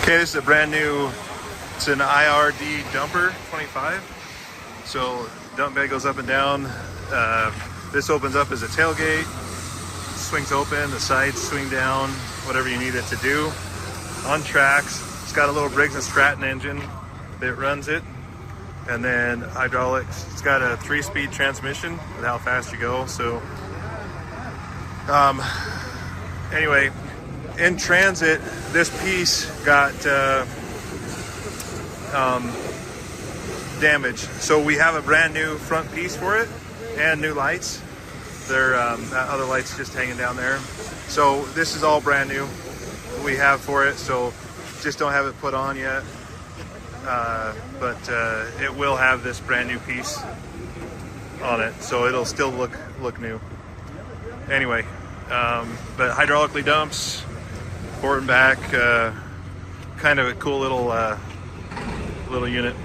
Okay, this is a brand new, it's an IRD dumper 25. So dump bed goes up and down. This opens up as a tailgate, swings open, the sides swing down, whatever you need it to do. On tracks, it's got a little Briggs and Stratton engine that runs it. And then hydraulics, it's got a 3-speed transmission with how fast you go. So anyway, in transit, this piece got damaged. So we have a brand new front piece for it and new lights. They're that other light's just hanging down there. So this is all brand new we have for it. So just don't have it put on yet. But it will have this brand new piece on it, so it'll still look new. Anyway, but hydraulically dumps, forward and back, kind of a cool little unit.